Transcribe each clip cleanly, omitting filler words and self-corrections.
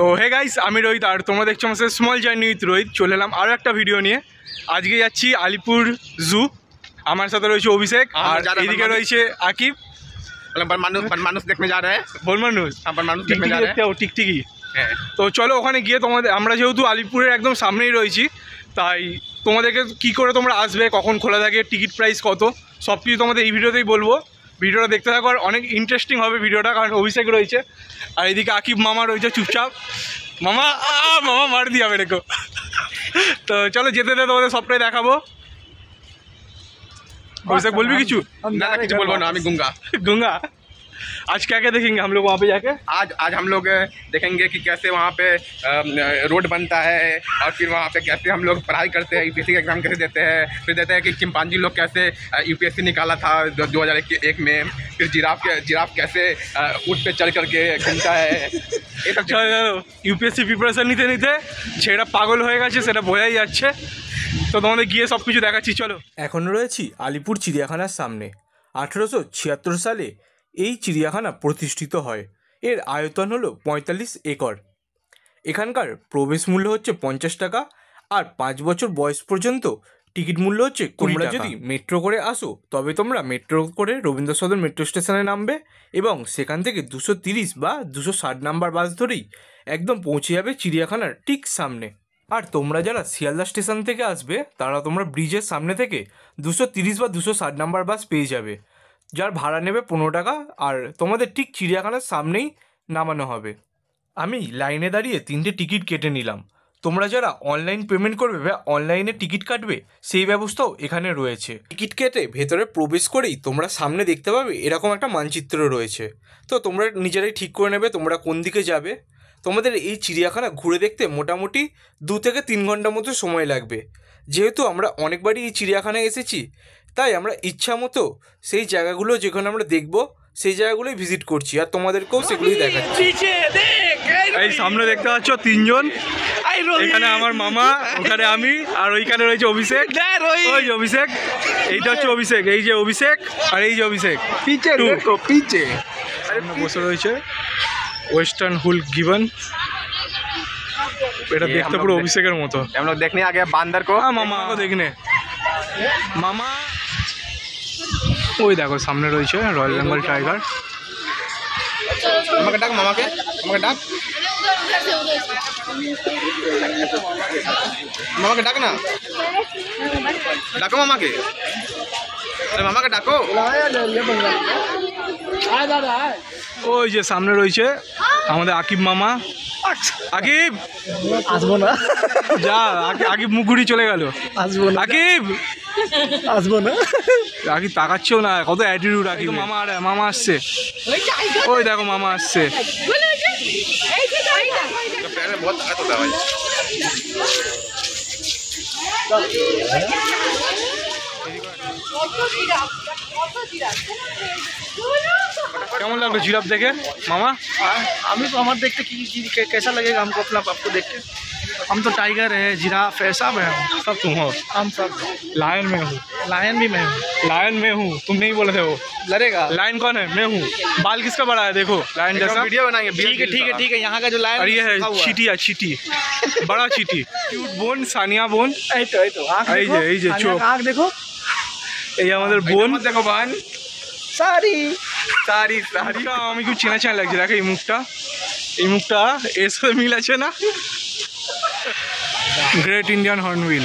তো hey guys, আমি রোহিত আর তোমরা দেখছো আমার সাথে স্মল জার্নি উইথ রোহিত। চলে এলাম আরও একটা ভিডিও নিয়ে। আজকে যাচ্ছি আলিপুর জু। আমার সাথে রয়েছে অভিষেক আর এদিকে রয়েছে আকিব। মানুষ দেখতে যা রা হ্যাঁ, বল মানুষ দেখতে যা রা হ্যাঁ। টিকটিকি। তো চলো ওখানে গিয়ে তোমাদের, আমরা যেহেতু আলিপুরের একদম সামনেই রয়েছি, তাই তোমাদেরকে কী করে তোমরা আসবে, কখন খোলা থাকে, টিকিট প্রাইস কত, সব কিছু তোমাদের এই ভিডিওতেই বলবো। ভিডিওটা দেখতে থাকো আর অনেক ইন্টারেস্টিং হবে ভিডিওটা, কারণ অভিষেক রয়েছে আর এদিকে আকিব মামা রয়েছে চুপচাপ। মামা মামা মার দিয়ে যাবে রেখো। তো চলো যেতে যেতে তোমাদের সবটাই দেখাবো। অভিষेक बोल भी किचू ना कुछ बोलबो ना, আমি गूंगा गूंगा। आज क्या क्या देखेंगे हम लोग वहाँ पे जाके? आज हम लोग देखेंगे कि कैसे वहाँ पे रोड बनता है, और फिर वहाँ पे कैसे हम लोग पढ़ाई करते हैं, यूपीएससी का एग्ज़ाम कैसे देते हैं, फिर देते हैं कि चिंपांजी लोग कैसे यूपीएससी निकाला था 2001 में, फिर जिराफ कैसे ऊँट पे चढ़ करके घूमता है। ये सब চলো ইউপিএসসি প্রিপারেশন নিতে নিতে ছেলেটা পাগল হয়ে গেছে, সেটা বোঝাই যাচ্ছে। তো তোমাদের গিয়ে সব কিছু দেখাচ্ছি, চলো। এখন রয়েছি আলিপুর চিড়িয়াখানার সামনে। 1876 সালে এই চিড়িয়াখানা প্রতিষ্ঠিত হয়। এর আয়তন হলো 45 একর। এখানকার প্রবেশ মূল্য হচ্ছে 50 টাকা, আর 5 বছর বয়স পর্যন্ত টিকিট মূল্য হচ্ছে 20 টাকা। যদি মেট্রো করে আসো তবে তোমরা মেট্রো করে রবীন্দ্র সদন মেট্রো স্টেশনে নামবে এবং সেখান থেকে 230 বা 260 নাম্বার বাস ধরেই একদম পৌঁছে যাবে চিড়িয়াখানার ঠিক সামনে। আর তোমরা যারা শিয়ালদা স্টেশন থেকে আসবে তারা তোমরা ব্রিজের সামনে থেকে 230 বা 260 নাম্বার বাস পেয়ে যাবে, যার ভাড়া নেবে 15 টাকা, আর তোমাদের ঠিক চিড়িয়াখানার সামনেই নামানো হবে। আমি লাইনে দাঁড়িয়ে 3টে টিকিট কেটে নিলাম। তোমরা যারা অনলাইন পেমেন্ট করবে বা অনলাইনে টিকিট কাটবে সেই ব্যবস্থাও এখানে রয়েছে। টিকিট কেটে ভেতরে প্রবেশ করেই তোমরা সামনে দেখতে পাবে এরকম একটা মানচিত্র রয়েছে। তো তোমরা নিজেরাই ঠিক করে নেবে তোমরা কোন দিকে যাবে। তোমাদের এই চিড়িয়াখানা ঘুরে দেখতে মোটামুটি 2 থেকে 3 ঘন্টার মতো সময় লাগবে। যেহেতু আমরা অনেকবারই এই চিড়িয়াখানায় এসেছি, তাই আমরা ইচ্ছা মতো সেই জায়গাগুলো যেখানে আমরা দেখব সেই জায়গাগুলোই ভিজিট করছি, আর তোমাদেরকেও সেগুলোই দেখাচ্ছি। এই সামনে দেখতে পাচ্ছ 3 জন, এখানে আমার মামা, ওখানে আমি, আর ওইখানে রয়েছে অভিষেক। ওই যে অভিষেক, এইটা হচ্ছে অভিষেক, এই যে অভিষেক, আর এই যে অভিষেক পিছে বসে রয়েছে। ওয়েস্টার্ন হুল গিবন, এটা দেখতে পুরো অভিষেকের মতো। हम लोग देखने आ गए बांदर को। মামা দেখনে মামা, ওই দেখো সামনে রয়েছে রয়্যাল বেঙ্গল টাইগার। मामा के डाक, मामा के डाक, मामा के डाक ना, डाको मामा के, अरे मामा के डाको। ওই যে সামনে রয়েছে আমাদের আকিব মামা। আকিব আসবো না, যা, আকিব মুখ ঘুরিয়ে চলে গেল। আসবো না, আকিব আসবো না। আকিব তাকাচ্ছেও না, কত অ্যাটিটিউড আকিব। মামা, আর মামা আসছে, ওই দেখো মামা আসছে। पैर में बहुत ताकत होता है भाई। কেমন লাগলো জিরাফ দেখে মামা? हमें तो हमारे देखते कि कैसा लगेगा हमको अपना आपको देख के। हम तो टाइगर है, जिराफ है, सब है, सब तुम हो। हम सब। लायन में हूँ, लायन भी मैं हूँ। लायन में हूँ, तुम नहीं बोले थे वो। लड़ेगा। लायन कौन है? मैं हूँ। बाल किसका बड़ा है देखो, लायन जैसा। वीडियो बनाएंगे, ठीक है, यहाँ का जो लायन और ये है चीटिया, चीटी, बड़ा चीटी। क्यूट বোন, সানিয়া বোন। এই তো এই যে চোখ, आँख देखो, এই আমাদের বোন। देखो बहन, सारी सारी মুখটা আমি খুব চেনা চেনা লাগছে, দেখো এই মুখটা এর সাথে মিল আছে না? Great Indian hornbill.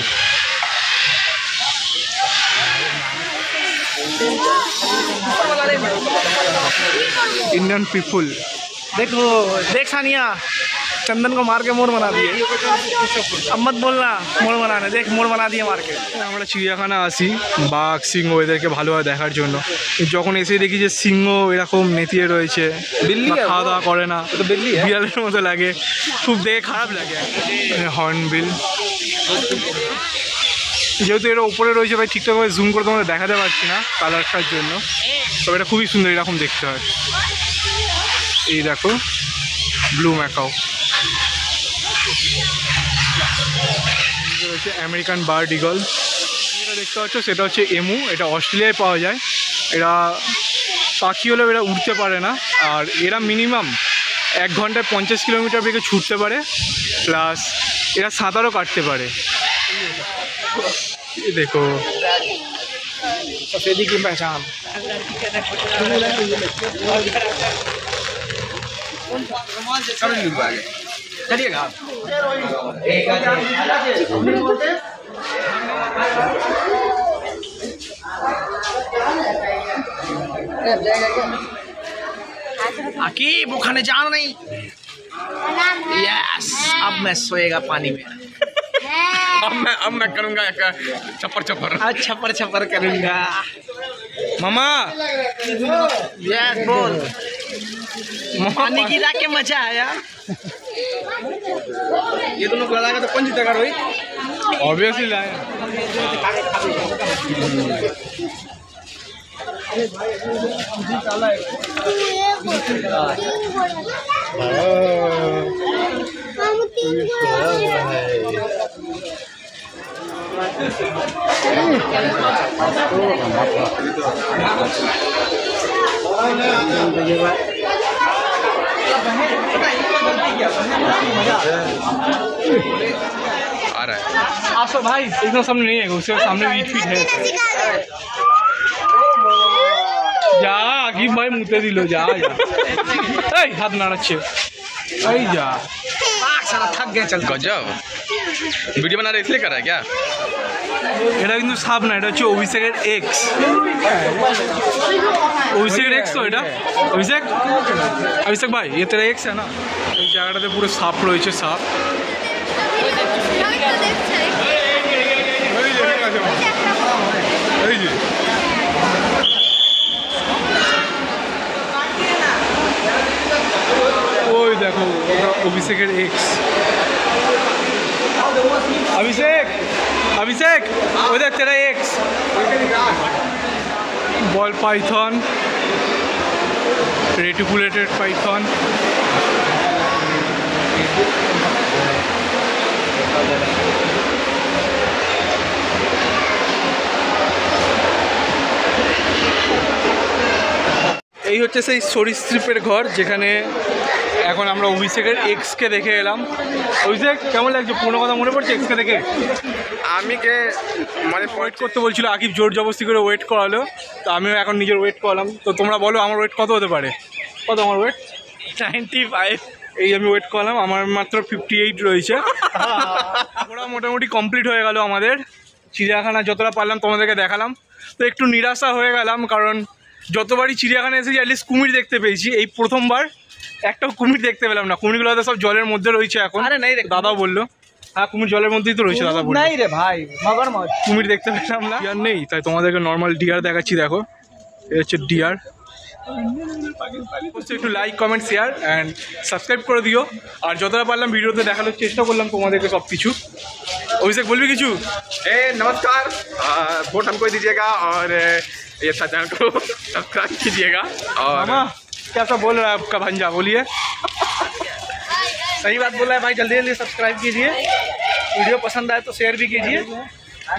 Indian people. देखो, देख सानिया, चंदन को मार के मोर बना दिए। अब मत बोलना मोर बनाने, देख मोर बना दिए मार के। আমরা চিড়িয়াখানা আসি বাঘ সিংহ এদেরকে ভালোভাবে দেখার জন্য, যখন এসে দেখি যে সিংহ এরকম নেতিয়ে রয়েছে, খাওয়া দাওয়া করে না, বিড়ালের মতো লাগে, খুব দেখে খারাপ লাগে। হর্নবিল, যেহেতু এর ওপরে রয়েছে ভাই ঠিকঠাকভাবে জুম করে তোমাদের দেখাতে পারছি না কালারটার জন্য, তবে এটা খুবই সুন্দর এরকম দেখতে হয়। এই দেখো ব্লু ম্যাকাও রয়েছে, আমেরিকান বার্ড ইগল। যেটা দেখতে পাচ্ছ সেটা হচ্ছে এমু, এটা অস্ট্রেলিয়ায় পাওয়া যায়। এরা পাখি হলেও এরা উড়তে পারে না, আর এরা মিনিমাম 1 ঘন্টায় 50 কিলোমিটার বেগে ছুটতে পারে, প্লাস এরা সাঁতারও কাটতে পারে। ये देखो सफेदी की पहचान। चलिएगा आकिब वो खाने जाना नहीं। यस, अब मैं सोएगा पानी में। अब मैं करूँगा एक चप्पर चप्पर। छपर छपर करूँगा। मामा यस बोल। पानी गिरा के मजा आया। ये दोनों को लगाएगा तो कौन जीतेगा रोहित? ऑब्वियसली लाया। आ रहा है। आसो भाई एकदम सामने नहीं है, उसके सामने ईट फीट है। जा आकिब भाई मुते दिलो, जा जा। এই হাত নাড়াচ্ছে, এই যা। सारा थक गया चल। गजब वीडियो बना रहे इसलिए कर रहा है क्या? এটা কিন্তু সাপ না, এটা হচ্ছে অভিষেকের এক্স। অভিষেকের এক্স তো এটা। অভিষেক, অভিষেক ভাই ये तेरा एक्स है ना? এই জায়গাটাতে পুরো সাপ রয়েছে, সাপ। এই যে ওই দেখো ওটা অভিষেকের এক্স। अभिषेक अभिषेक वो देख तेरा x. Ball Python, reticulated Python. এই হচ্ছে সেই সরীসৃপের ঘর যেখানে এখন আমরা অভিষেকের এক্সকে দেখে এলাম। অভিষেক কেমন লাগছে? পুরোনো কথা মনে পড়ছে এক্সকে দেখে? আমি কে মানে ওয়েট করতে বলছিল আকিব, জোর জবরদস্তি করে ওয়েট করালো, তো আমিও এখন নিজের ওয়েট করালাম। তো তোমরা বলো আমার ওয়েট কত হতে পারে? কত আমার ওয়েট? 95। এই আমি ওয়েট করলাম, আমার মাত্র 58 রয়েছে। ওরা মোটামুটি কমপ্লিট হয়ে গেল আমাদের চিড়িয়াখানা, যতটা পারলাম তোমাদেরকে দেখালাম। তো একটু নিরাশা হয়ে গেলাম, কারণ যতবারই চিড়িয়াখানা এসেছি অ্যাটলিস্ট কুমির দেখতে পেয়েছি, এই প্রথমবার একটাও কুমির দেখতে পেলাম না। কুমিরগুলো হয়তো সব জলের মধ্যে রয়েছে এখন। আরে নাই দেখ, দাদা বললো হ্যাঁ কুমির জলের মধ্যেই তো রয়েছে, দাদা বললো। नहीं रे भाई, मगरमच्छ। কুমির দেখতে পেলাম না, ডিয়ার নেই, তাই তোমাদেরকে নর্মাল ডিয়ার দেখাচ্ছি। দেখো এই হচ্ছে ডিয়ার। একটু like comment share and subscribe করে দিও। আর যতটা পারলাম ভিডিওতে দেখানোর চেষ্টা করলাম তোমাদেরকে সব কিছু। অভিষেক বলবি কিছু? नमस्कार, वोट हमको दीजिएगा और ये चैनल को सब्सक्राइब कीजिएगा। और मामा कैसा बोल रहा है आपका भंजा? बोलिए। सही बात बोला है भाई, जल्दी जल्दी सब्सक्राइब कीजिए। वीडियो पसंद आए तो शेयर भी कीजिए,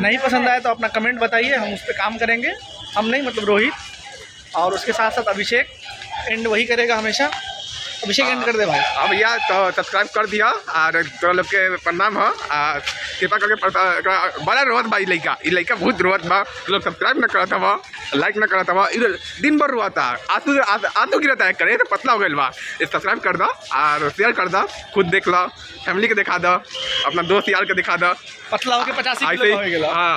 नहीं पसंद आए तो अपना कमेंट बताइए, हम उस पर काम करेंगे। हम नहीं मतलब रोहित, और उसके साथ साथ अभिषेक एंड वही करेगा हमेशा। अभिषेक एंड कर दे भाई। अब भैया तो सब्सक्राइब कर दिया और तो लोग के प्रणाम हो। कृपा करके बड़ा रोत बा ई लड़का बहुत रोत बा, लोग सब्सक्राइब न करता बा, लाइक न करता बा, इधर दिन भर रोता आतू गिरता है, करे तो पतला हो गया बा। सब्सक्राइब कर दो और शेयर कर दो, खुद देख लो, फैमिली के दिखा दो, अपना दोस्त यार के दिखा दो। पतला होके 85 किलो हो गया। हाँ